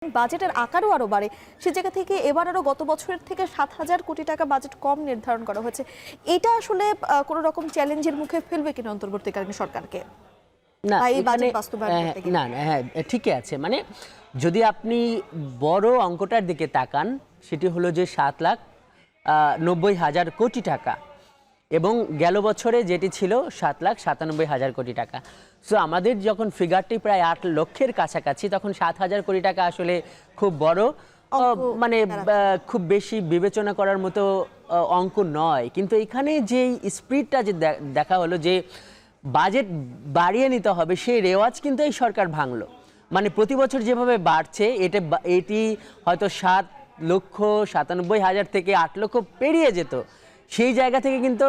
বাজেটের আকারও আরো বাড়ে, সে জায়গা থেকে এবার আরো গত বছরের থেকে ৭,০০০ কোটি টাকা বাজেট কম নির্ধারণ করা হয়েছে। এটা আসলে কোনো রকম চ্যালেঞ্জের মুখে ফেলবে কিনা অন্তর্বর্তীকালীন সরকারকে? না এই বাজেট বাস্তবায়ন করতে গিয়ে? না হ্যাঁ ঠিকই আছে। মানে যদি আপনি বড় অঙ্কটার দিকে তাকান, সেটি হলো যে ৭,৯০,০০০ কোটি টাকা এবং গেল বছরে যেটি ছিল ৭,৯৭,০০০ কোটি টাকা। সো আমাদের যখন ফিগারটি প্রায় ৮ লক্ষের কাছাকাছি, তখন ৭,০০০ কোটি টাকা আসলে খুব বড়, মানে খুব বেশি বিবেচনা করার মতো অঙ্ক নয়। কিন্তু এখানে যে স্পিডটা যে দেখা হলো যে বাজেট বাড়িয়ে নিতে হবে, সেই রেওয়াজ কিন্তু এই সরকার ভাঙলো। মানে প্রতি বছর যেভাবে বাড়ছে, এটি হয়তো ৭,৯৭,০০০ থেকে ৮ লক্ষ পেরিয়ে যেত, সেই জায়গা থেকে কিন্তু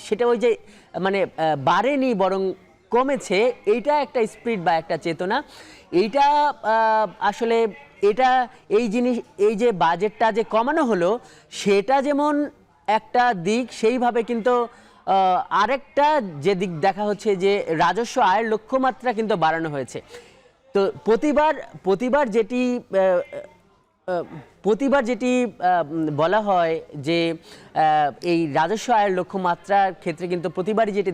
সেটা ওই যে মানে বাড়েনি, বরং কমেছে। এইটা একটা স্পিড বা একটা চেতনা। এইটা আসলে এই জিনিস, এই যে বাজেটটা যে কমানো হলো, সেটা যেমন একটা দিক, সেইভাবে কিন্তু আরেকটা যে দিক দেখা হচ্ছে যে রাজস্ব আয়ের লক্ষ্যমাত্রা কিন্তু বাড়ানো হয়েছে। তো প্রতিবার যেটি বলা হয় যে এই রাজস্ব আয়ের লক্ষ্যমাত্রার ক্ষেত্রে কিন্তু প্রতিবারই যেটি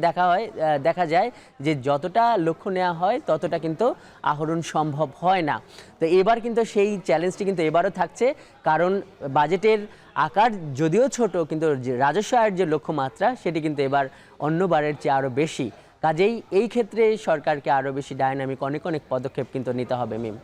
দেখা যায় যে যতটা লক্ষ্য নেওয়া হয় ততটা কিন্তু আহরণ সম্ভব হয় না। তো এবার কিন্তু সেই চ্যালেঞ্জটি কিন্তু এবারও থাকছে, কারণ বাজেটের আকার যদিও ছোট, কিন্তু রাজস্ব আয়ের যে লক্ষ্যমাত্রা সেটি কিন্তু এবার অন্যবারের চেয়ে আরও বেশি। কাজেই এই ক্ষেত্রে সরকারকে আরও বেশি ডায়নামিক অনেক পদক্ষেপ কিন্তু নিতে হবে। মিম।